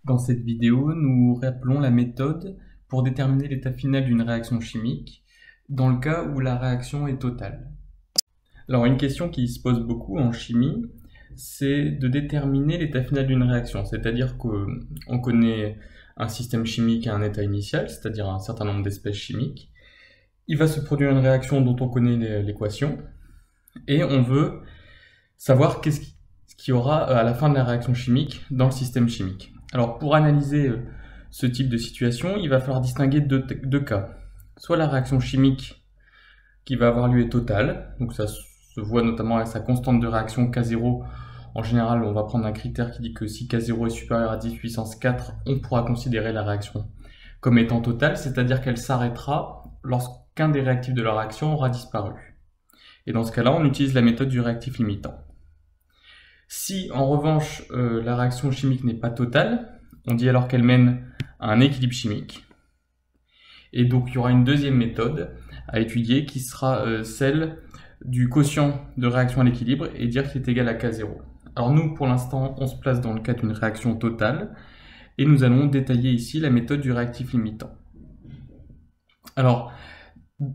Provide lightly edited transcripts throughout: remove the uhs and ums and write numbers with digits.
Dans cette vidéo, nous rappelons la méthode pour déterminer l'état final d'une réaction chimique dans le cas où la réaction est totale. Alors une question qui se pose beaucoup en chimie, c'est de déterminer l'état final d'une réaction, c'est-à-dire qu'on connaît un système chimique à un état initial, c'est-à-dire un certain nombre d'espèces chimiques. Il va se produire une réaction dont on connaît l'équation, et on veut savoir ce qu'il y aura à la fin de la réaction chimique dans le système chimique. Alors pour analyser ce type de situation, il va falloir distinguer deux cas. Soit la réaction chimique qui va avoir lieu est totale, donc ça se voit notamment avec sa constante de réaction K0. En général, on va prendre un critère qui dit que si K0 est supérieur à 10 puissance 4, on pourra considérer la réaction comme étant totale, c'est-à-dire qu'elle s'arrêtera lorsqu'un des réactifs de la réaction aura disparu. Et dans ce cas-là, on utilise la méthode du réactif limitant. Si en revanche la réaction chimique n'est pas totale, on dit alors qu'elle mène à un équilibre chimique. Et donc il y aura une deuxième méthode à étudier qui sera celle du quotient de réaction à l'équilibre et dire qu'il est égal à K0. Alors nous, pour l'instant, on se place dans le cas d'une réaction totale et nous allons détailler ici la méthode du réactif limitant. Alors,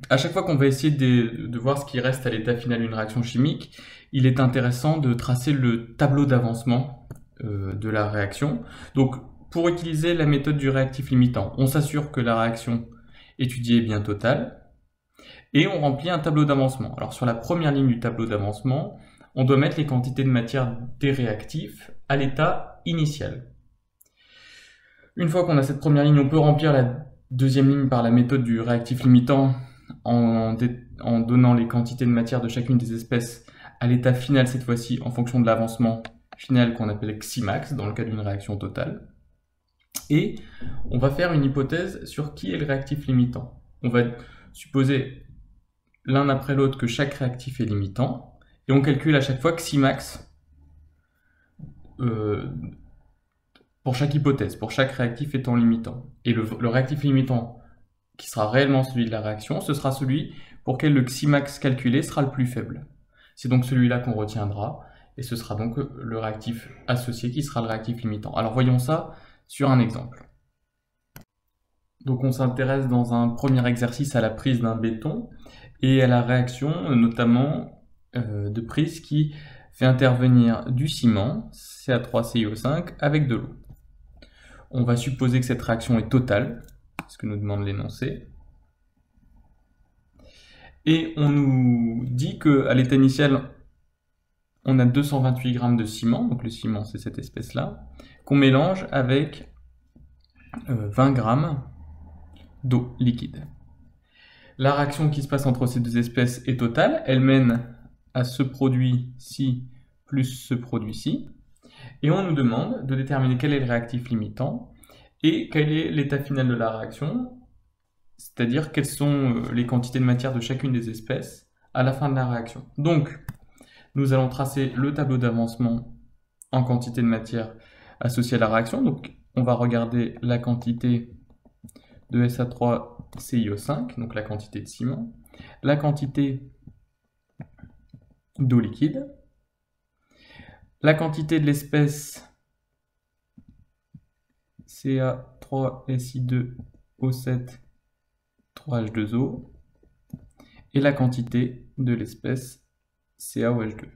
à chaque fois qu'on va essayer de voir ce qui reste à l'état final d'une réaction chimique, il est intéressant de tracer le tableau d'avancement de la réaction. Donc, pour utiliser la méthode du réactif limitant, on s'assure que la réaction étudiée est bien totale, et on remplit un tableau d'avancement. Alors, sur la première ligne du tableau d'avancement, on doit mettre les quantités de matière des réactifs à l'état initial. Une fois qu'on a cette première ligne, on peut remplir la deuxième ligne par la méthode du réactif limitant en donnant les quantités de matière de chacune des espèces à l'état final, cette fois-ci en fonction de l'avancement final qu'on appelle Ximax dans le cas d'une réaction totale. Et on va faire une hypothèse sur qui est le réactif limitant. On va supposer l'un après l'autre que chaque réactif est limitant, et on calcule à chaque fois Ximax pour chaque hypothèse, pour chaque réactif étant limitant. Et le réactif limitant qui sera réellement celui de la réaction, ce sera celui pour lequel le Ximax calculé sera le plus faible. C'est donc celui-là qu'on retiendra, et ce sera donc le réactif associé qui sera le réactif limitant. Alors voyons ça sur un exemple. Donc on s'intéresse dans un premier exercice à la prise d'un béton, et à la réaction notamment de prise qui fait intervenir du ciment, Ca3CiO5, avec de l'eau. On va supposer que cette réaction est totale, ce que nous demande l'énoncé. Et on nous dit qu'à l'état initial, on a 228 grammes de ciment, donc le ciment c'est cette espèce-là, qu'on mélange avec 20 grammes d'eau liquide. La réaction qui se passe entre ces deux espèces est totale, elle mène à ce produit-ci plus ce produit-ci, et on nous demande de déterminer quel est le réactif limitant et quel est l'état final de la réaction, c'est-à-dire quelles sont les quantités de matière de chacune des espèces à la fin de la réaction. Donc, nous allons tracer le tableau d'avancement en quantité de matière associée à la réaction. Donc, on va regarder la quantité de Sa3CiO5, donc la quantité de ciment, la quantité d'eau liquide, la quantité de l'espèce Ca3Si2O7 3H2O et la quantité de l'espèce CaOH2.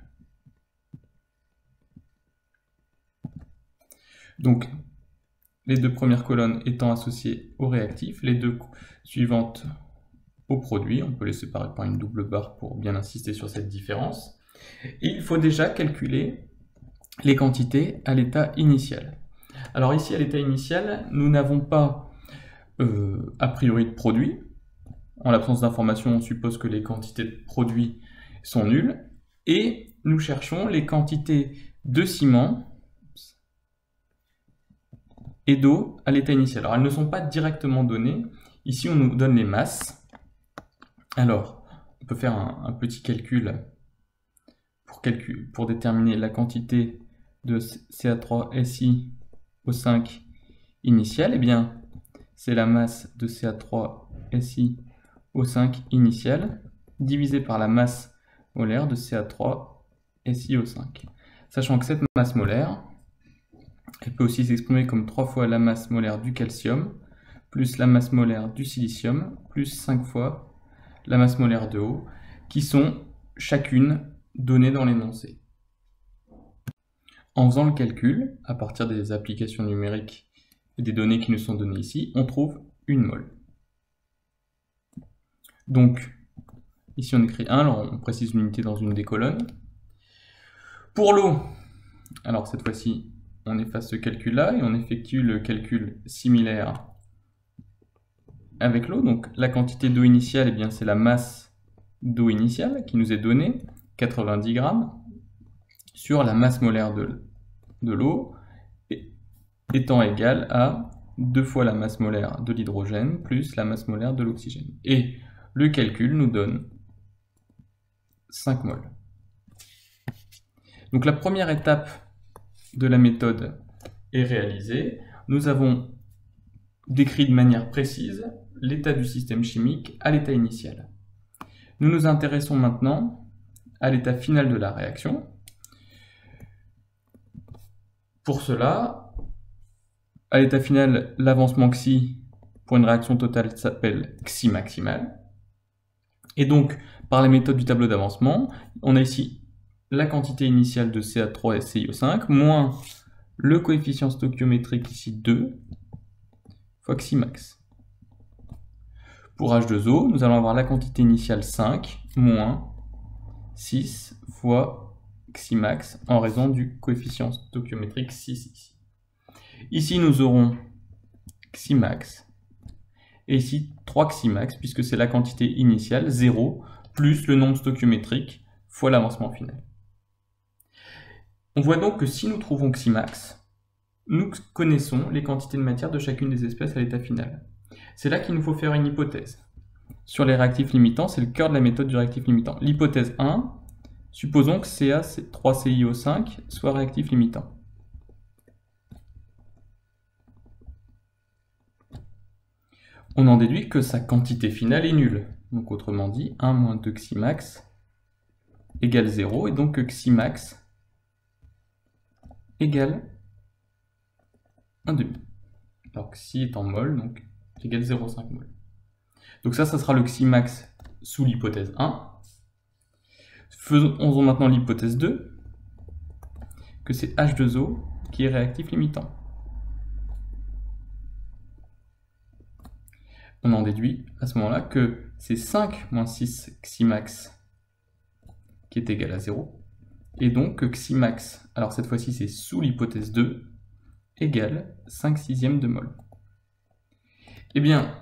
Donc, les deux premières colonnes étant associées au réactif, les deux suivantes au produit. On peut les séparer par une double barre pour bien insister sur cette différence. Et il faut déjà calculer les quantités à l'état initial. Alors ici, à l'état initial, nous n'avons pas a priori de produit. En l'absence d'information, on suppose que les quantités de produits sont nulles. Et nous cherchons les quantités de ciment et d'eau à l'état initial. Alors elles ne sont pas directement données. Ici, on nous donne les masses. Alors, on peut faire un petit calcul pour déterminer la quantité de Ca3Si O5 initiale. Eh bien, c'est la masse de Ca3Si O5 initiale divisée par la masse molaire de Ca3SiO5. Sachant que cette masse molaire, Elle peut aussi s'exprimer comme 3 fois la masse molaire du calcium, plus la masse molaire du silicium, plus 5 fois la masse molaire de eau, qui sont chacune données dans l'énoncé. En faisant le calcul, à partir des applications numériques et des données qui nous sont données ici, on trouve une mole. Donc, ici on écrit 1, alors on précise l'unité dans une des colonnes. Pour l'eau, alors cette fois-ci, on efface ce calcul-là et on effectue le calcul similaire avec l'eau. Donc la quantité d'eau initiale, eh bien c'est la masse d'eau initiale qui nous est donnée, 90 grammes, sur la masse molaire de l'eau, étant égale à 2 fois la masse molaire de l'hydrogène plus la masse molaire de l'oxygène. Et le calcul nous donne 5 moles. Donc la première étape de la méthode est réalisée. Nous avons décrit de manière précise l'état du système chimique à l'état initial. Nous nous intéressons maintenant à l'état final de la réaction. Pour cela, à l'état final, l'avancement xi pour une réaction totale s'appelle xi maximal. Et donc, par la méthode du tableau d'avancement, on a ici la quantité initiale de CH3 et CiO5, moins le coefficient stoichiométrique ici 2, fois xi max. Pour H2O, nous allons avoir la quantité initiale 5, moins 6 fois xi max, en raison du coefficient stoichiométrique 6 ici. Ici, nous aurons xi max, et ici 3 xi max, puisque c'est la quantité initiale, 0, plus le nombre stoichiométrique, fois l'avancement final. On voit donc que si nous trouvons xi max, nous connaissons les quantités de matière de chacune des espèces à l'état final. C'est là qu'il nous faut faire une hypothèse. Sur les réactifs limitants, c'est le cœur de la méthode du réactif limitant. L'hypothèse 1, supposons que CA3CiO5 soit réactif limitant. On en déduit que sa quantité finale est nulle. Donc autrement dit, 1 moins 2 xi max égale 0, et donc que xi max égale 1,5. Alors xi est en mol, donc égale 0,5 mol. Donc ça sera le xi max sous l'hypothèse 1. Faisons maintenant l'hypothèse 2, que c'est H2O qui est réactif limitant. On en déduit à ce moment-là que c'est 5 moins 6 xi max qui est égal à 0, et donc que xi max, alors cette fois-ci c'est sous l'hypothèse 2, égale 5/6 de mol. Eh bien,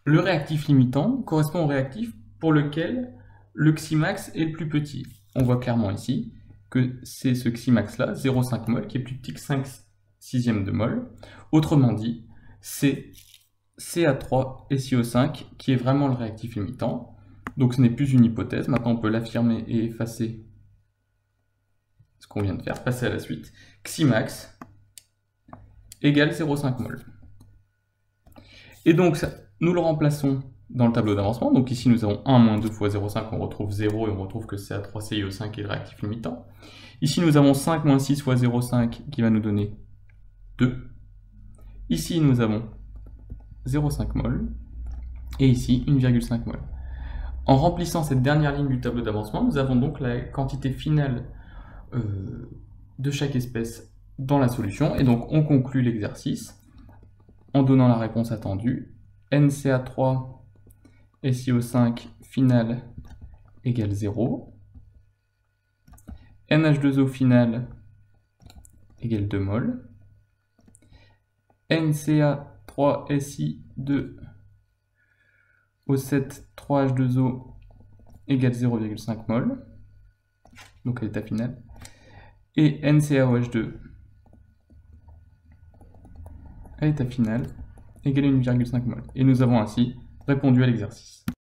le réactif limitant correspond au réactif pour lequel le xi max est le plus petit. On voit clairement ici que c'est ce xi max là, 0,5 mol, qui est plus petit que 5/6 de mol. Autrement dit, c'est CA3 et CO5 qui est vraiment le réactif limitant. Donc ce n'est plus une hypothèse, maintenant on peut l'affirmer et effacer ce qu'on vient de faire, passer à la suite. Xi max égale 0,5 mol. Et donc ça, nous le remplaçons dans le tableau d'avancement. Donc ici nous avons 1 moins 2 fois 0,5, on retrouve 0 et on retrouve que CA3CiO5 est le réactif limitant. Ici nous avons 5 moins 6 fois 0,5 qui va nous donner 2. Ici nous avons 0,5 mol, et ici 1,5 mol. En remplissant cette dernière ligne du tableau d'avancement, nous avons donc la quantité finale de chaque espèce dans la solution, et donc on conclut l'exercice en donnant la réponse attendue. NCA3 SiO5 final égale 0, NH2O final égale 2 mol, NCA3Si2 O7 3H2O égale 0,5 mol, donc à l'état final, et NCaOH2 à l'état final égale 1,5 mol. Et nous avons ainsi répondu à l'exercice.